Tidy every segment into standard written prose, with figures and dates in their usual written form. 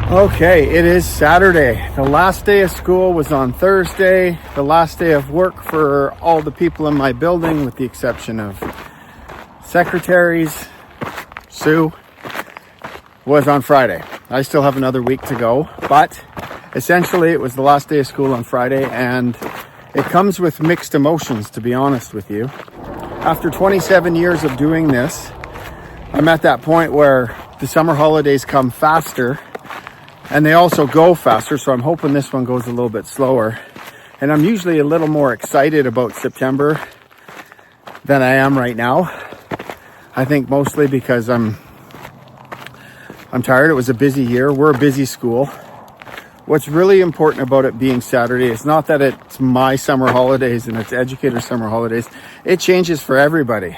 Okay, it is Saturday. The last day of school was on Thursday. The last day of work for all the people in my building, with the exception of secretaries, Sue, was on Friday. I still have another week to go, but essentially it was the last day of school on Friday, and it comes with mixed emotions, to be honest with you. After 27 years of doing this, I'm at that point where the summer holidays come faster and they also go faster, so I'm hoping this one goes a little bit slower. And I'm usually a little more excited about September than I am right now. I think mostly because I'm tired. It was a busy year. We're a busy school. What's really important about it being Saturday is not that it's my summer holidays and it's educator summer holidays. It changes for everybody.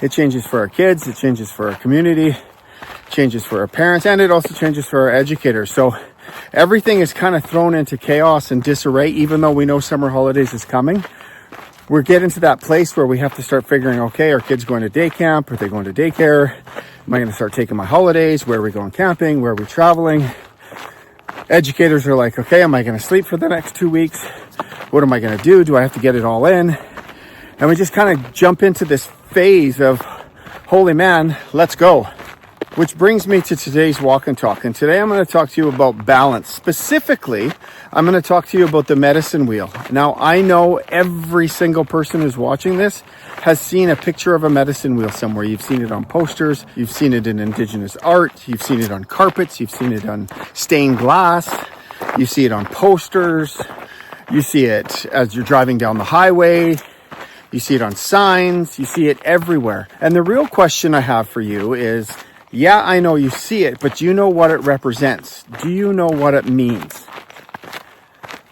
It changes for our kids. It changes for our community. Changes for our parents, and it also changes for our educators. So everything is kind of thrown into chaos and disarray, even though we know summer holidays is coming. We're getting to that place where we have to start figuring, okay, are kids going to day camp? Are they going to daycare? Am I going to start taking my holidays? Where are we going camping? Where are we traveling? Educators are like, okay, am I going to sleep for the next 2 weeks? What am I going to do? Do I have to get it all in? And we just kind of jump into this phase of, holy man, let's go. Which brings me to today's walk and talk. And today I'm going to talk to you about balance. Specifically, I'm going to talk to you about the medicine wheel. Now, I know every single person who's watching this has seen a picture of a medicine wheel somewhere. You've seen it on posters. You've seen it in Indigenous art. You've seen it on carpets. You've seen it on stained glass. You see it on posters. You see it as you're driving down the highway. You see it on signs. You see it everywhere. And the real question I have for you is, yeah, I know you see it, but do you know what it represents? Do you know what it means?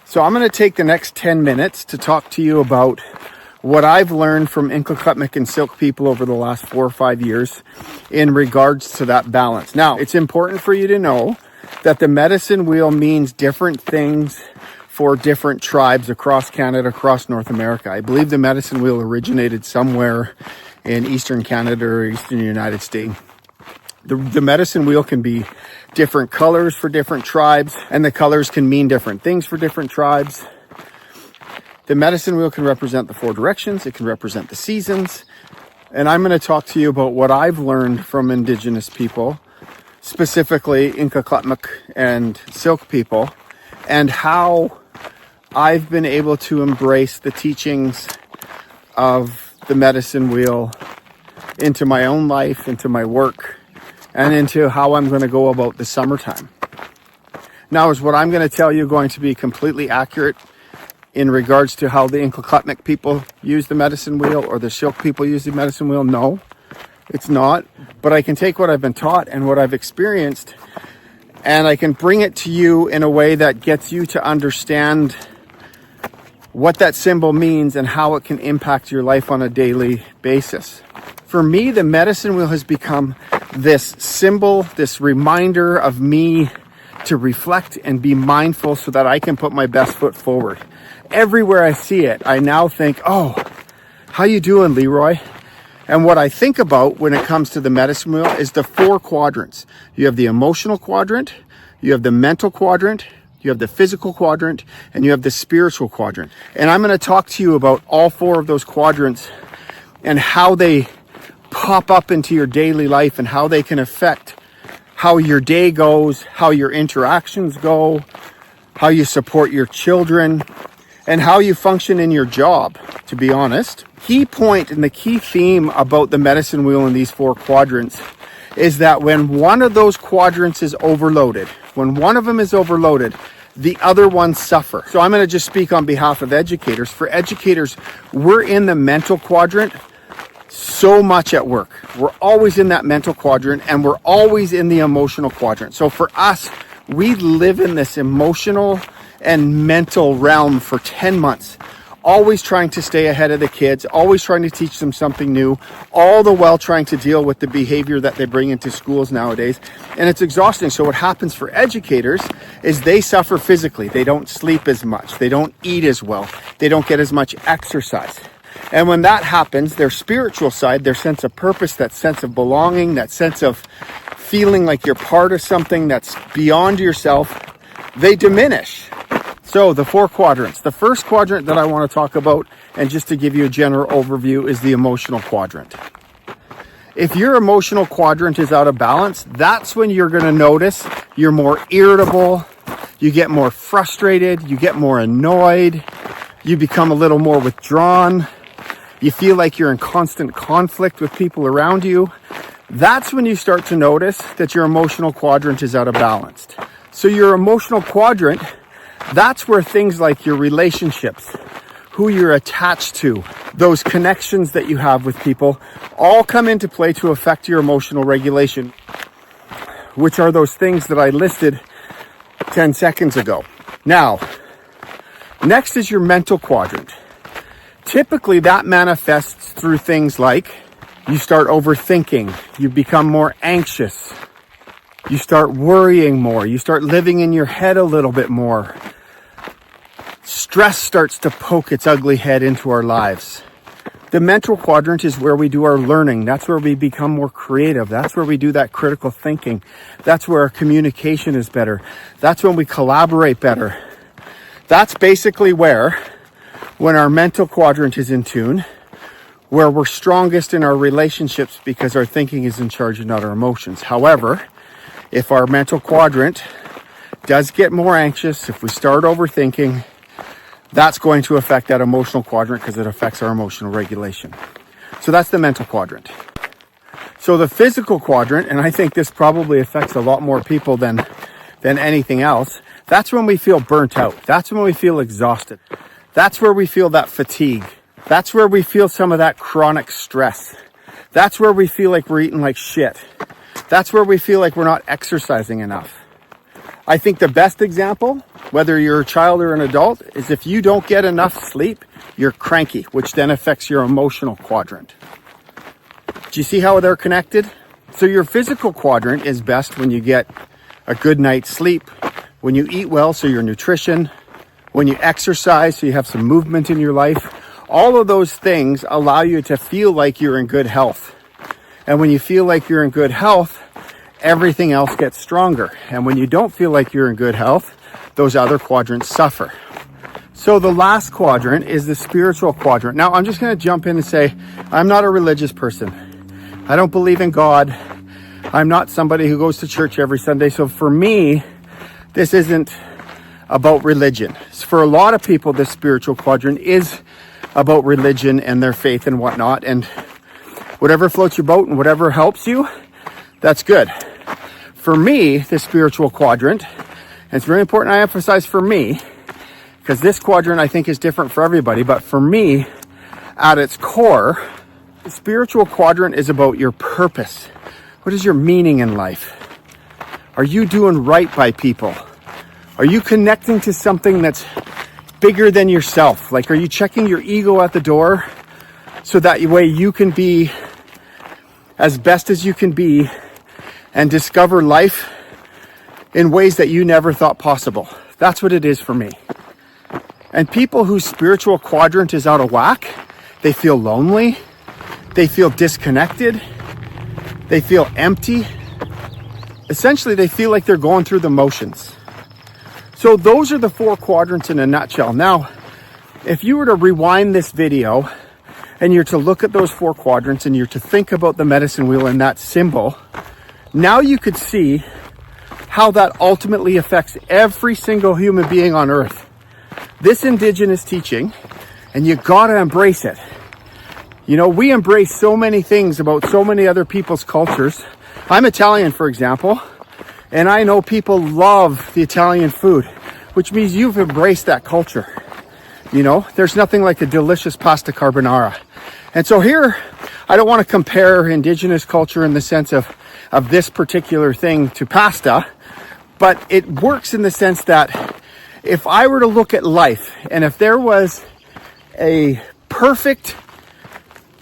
So I'm going to take the next 10 minutes to talk to you about what I've learned from Inclacutmic and Silk people over the last 4 or 5 years in regards to that balance. Now, it's important for you to know that the medicine wheel means different things for different tribes across Canada, across North America. I believe the medicine wheel originated somewhere in Eastern Canada or Eastern United States. The medicine wheel can be different colors for different tribes, and the colors can mean different things for different tribes. The medicine wheel can represent the 4 directions. It can represent the seasons. And I'm going to talk to you about what I've learned from Indigenous people, specifically Inclacutmic and Silk people, and how I've been able to embrace the teachings of the medicine wheel into my own life, into my work, and into how I'm going to go about the summertime. Now, is what I'm going to tell you going to be completely accurate in regards to how the Inclacutmic people use the medicine wheel or the Silk people use the medicine wheel? No, it's not. But I can take what I've been taught and what I've experienced, and I can bring it to you in a way that gets you to understand what that symbol means and how it can impact your life on a daily basis. For me, the medicine wheel has become this symbol, this reminder of me to reflect and be mindful so that I can put my best foot forward. Everywhere I see it, I now think, oh, how you doing, Leroy? And what I think about when it comes to the medicine wheel is the 4 quadrants. You have the emotional quadrant, you have the mental quadrant, you have the physical quadrant, and you have the spiritual quadrant. And I'm going to talk to you about all 4 of those quadrants and how they pop up into your daily life and how they can affect how your day goes, how your interactions go, how you support your children, and how you function in your job, to be honest. Key point and the key theme about the medicine wheel in these 4 quadrants is that when one of those quadrants is overloaded, when one of them is overloaded, the other ones suffer. So I'm going to just speak on behalf of educators. For educators, we're in the mental quadrant so much at work. We're always in that mental quadrant, and we're always in the emotional quadrant. So for us, we live in this emotional and mental realm for 10 months, always trying to stay ahead of the kids, always trying to teach them something new, all the while trying to deal with the behavior that they bring into schools nowadays. And it's exhausting. So what happens for educators is they suffer physically. They don't sleep as much. They don't eat as well. They don't get as much exercise. And when that happens, their spiritual side, their sense of purpose, that sense of belonging, that sense of feeling like you're part of something that's beyond yourself, they diminish. So the 4 quadrants. The first quadrant that I want to talk about, and just to give you a general overview, is the emotional quadrant. If your emotional quadrant is out of balance, that's when you're going to notice you're more irritable, you get more frustrated, you get more annoyed, you become a little more withdrawn, you feel like you're in constant conflict with people around you. That's when you start to notice that your emotional quadrant is out of balance. So your emotional quadrant, that's where things like your relationships, who you're attached to, those connections that you have with people, all come into play to affect your emotional regulation, which are those things that I listed 10 seconds ago. Now, next is your mental quadrant. Typically, that manifests through things like you start overthinking, you become more anxious, you start worrying more, you start living in your head a little bit more. Stress starts to poke its ugly head into our lives. The mental quadrant is where we do our learning. That's where we become more creative. That's where we do that critical thinking. That's where our communication is better. That's when we collaborate better. That's basically where, when our mental quadrant is in tune, where we're strongest in our relationships because our thinking is in charge and not our emotions. However, if our mental quadrant does get more anxious, if we start overthinking, that's going to affect that emotional quadrant because it affects our emotional regulation. So that's the mental quadrant. So the physical quadrant, and I think this probably affects a lot more people than anything else, that's when we feel burnt out. That's when we feel exhausted. That's where we feel that fatigue. That's where we feel some of that chronic stress. That's where we feel like we're eating like shit. That's where we feel like we're not exercising enough. I think the best example, whether you're a child or an adult, is if you don't get enough sleep, you're cranky, which then affects your emotional quadrant. Do you see how they're connected? So your physical quadrant is best when you get a good night's sleep, when you eat well, so your nutrition, when you exercise, so you have some movement in your life. All of those things allow you to feel like you're in good health. And when you feel like you're in good health, everything else gets stronger. And when you don't feel like you're in good health, those other quadrants suffer. So the last quadrant is the spiritual quadrant. Now, I'm just going to jump in and say, I'm not a religious person. I don't believe in God. I'm not somebody who goes to church every Sunday. So for me, this isn't about religion. For a lot of people, this spiritual quadrant is about religion and their faith and whatnot. And whatever floats your boat and whatever helps you, that's good. For me, the spiritual quadrant, and it's very important I emphasize for me, because this quadrant I think is different for everybody, but for me, at its core, the spiritual quadrant is about your purpose. What is your meaning in life? Are you doing right by people? Are you connecting to something that's bigger than yourself? Like, are you checking your ego at the door so that way you can be as best as you can be and discover life in ways that you never thought possible? That's what it is for me. And people whose spiritual quadrant is out of whack, they feel lonely, they feel disconnected, they feel empty. Essentially, they feel like they're going through the motions. So those are the 4 quadrants in a nutshell. Now, if you were to rewind this video and you're to look at those 4 quadrants and you're to think about the medicine wheel and that symbol, now you could see how that ultimately affects every single human being on earth. This indigenous teaching, and you gotta embrace it. You know, we embrace so many things about so many other people's cultures. I'm Italian, for example, and I know people love the Italian food, which means you've embraced that culture. You know, there's nothing like a delicious pasta carbonara. And so here, I don't want to compare indigenous culture in the sense of this particular thing to pasta, but it works in the sense that if I were to look at life and if there was a perfect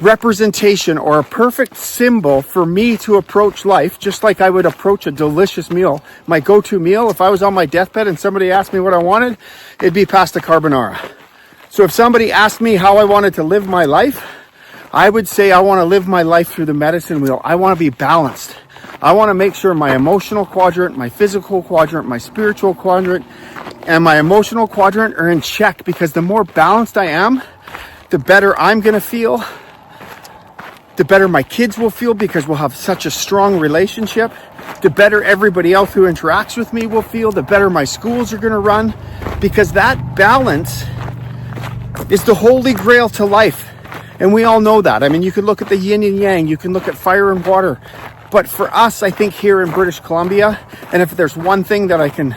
representation or a perfect symbol for me to approach life, just like I would approach a delicious meal, my go-to meal, if I was on my deathbed and somebody asked me what I wanted, it'd be pasta carbonara. So if somebody asked me how I wanted to live my life, I would say I want to live my life through the medicine wheel. I want to be balanced. I want to make sure my emotional quadrant, my physical quadrant, my spiritual quadrant, and my emotional quadrant are in check, because the more balanced I am, the better I'm going to feel, the better my kids will feel, because we'll have such a strong relationship. The better everybody else who interacts with me will feel, the better my schools are going to run, because that balance is the holy grail to life. And we all know that. I mean, you can look at the yin and yang, you can look at fire and water. But for us, I think here in British Columbia, and if there's one thing that I can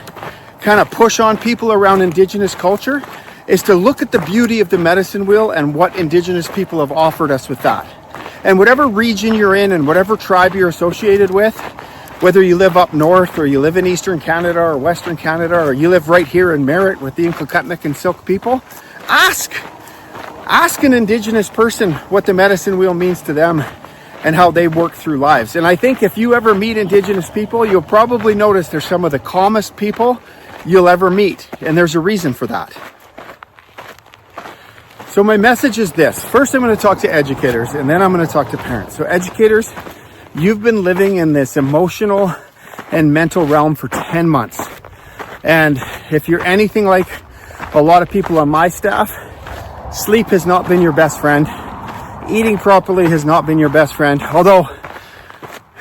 kind of push on people around Indigenous culture, is to look at the beauty of the medicine wheel and what Indigenous people have offered us with that. And whatever region you're in and whatever tribe you're associated with, whether you live up north or you live in Eastern Canada or Western Canada, or you live right here in Merritt with the Inklekutnik and Silk people, ask an Indigenous person what the medicine wheel means to them and how they work through lives. And I think if you ever meet Indigenous people, you'll probably notice they're some of the calmest people you'll ever meet. And there's a reason for that. So my message is this. First, I'm going to talk to educators, and then I'm going to talk to parents. So educators, you've been living in this emotional and mental realm for 10 months. And if you're anything like a lot of people on my staff, sleep has not been your best friend. Eating properly has not been your best friend. Although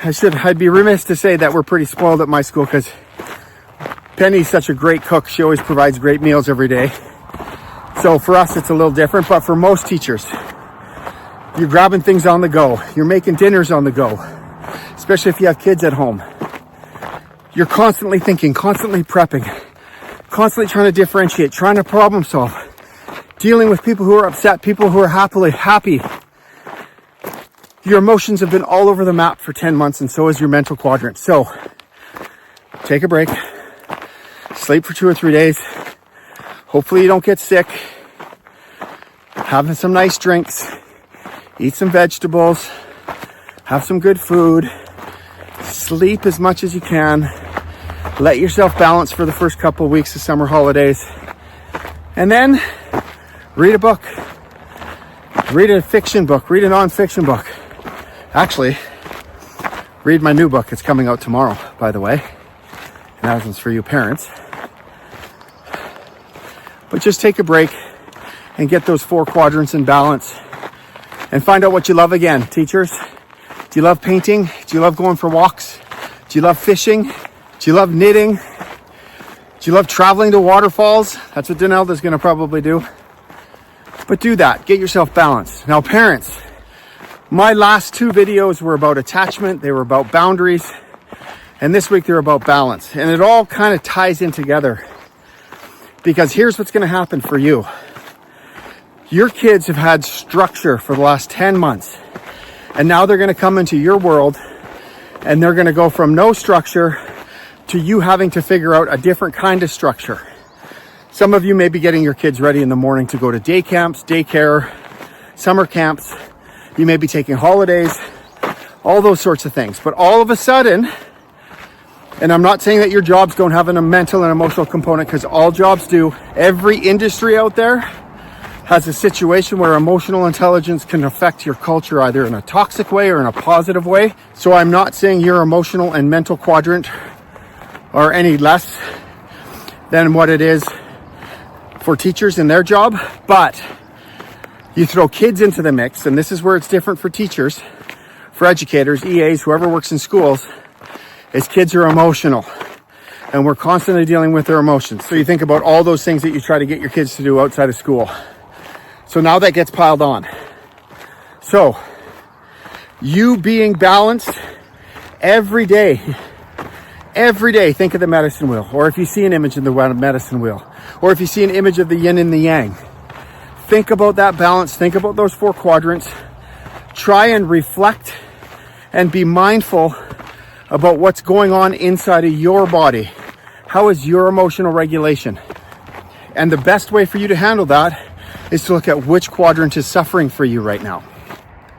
I'd be remiss to say that we're pretty spoiled at my school, because Penny's such a great cook. She always provides great meals every day. So for us, it's a little different. But for most teachers, you're grabbing things on the go. You're making dinners on the go, especially if you have kids at home. You're constantly thinking, constantly prepping, constantly trying to differentiate, trying to problem solve, dealing with people who are upset, people who are happy. Your emotions have been all over the map for 10 months, and so is your mental quadrant. So take a break, sleep for 2 or 3 days. Hopefully you don't get sick. Have some nice drinks, eat some vegetables, have some good food, sleep as much as you can. Let yourself balance for the first couple of weeks of summer holidays. And then read a book. Read a fiction book. Read a non-fiction book. Actually, read my new book. It's coming out tomorrow, by the way. And that one's for you parents. But just take a break and get those 4 quadrants in balance. And find out what you love again. Teachers, do you love painting? Do you love going for walks? Do you love fishing? Do you love knitting? Do you love traveling to waterfalls? That's what Donelda's going to probably do. But do that. Get yourself balanced. Now, parents, my last 2 videos were about attachment. They were about boundaries. And this week they're about balance. And it all kind of ties in together. Because here's what's going to happen for you. Your kids have had structure for the last 10 months. And now they're going to come into your world. And they're going to go from no structure to you having to figure out a different kind of structure. Some of you may be getting your kids ready in the morning to go to day camps, daycare, summer camps. You may be taking holidays, all those sorts of things. But all of a sudden, and I'm not saying that your jobs don't have a mental and emotional component, because all jobs do. Every industry out there has a situation where emotional intelligence can affect your culture either in a toxic way or in a positive way. So I'm not saying your emotional and mental quadrant are any less than what it is for teachers in their job, but you throw kids into the mix, and this is where it's different for teachers, for educators, EAs, whoever works in schools, is kids are emotional, and we're constantly dealing with their emotions. So you think about all those things that you try to get your kids to do outside of school. So now that gets piled on. So you being balanced every day, think of the medicine wheel. Or if you see an image in the medicine wheel, or if you see an image of the yin and the yang, think about that balance. Think about those 4 quadrants. Try and reflect and be mindful about what's going on inside of your body. How is your emotional regulation? And the best way for you to handle that is to look at which quadrant is suffering for you right now.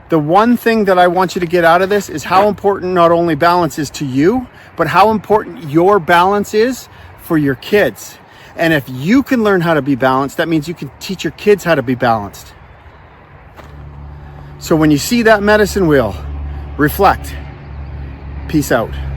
The one thing that I want you to get out of this is how important not only balance is to you, but how important your balance is for your kids. And if you can learn how to be balanced, that means you can teach your kids how to be balanced. So when you see that medicine wheel, reflect. Peace out.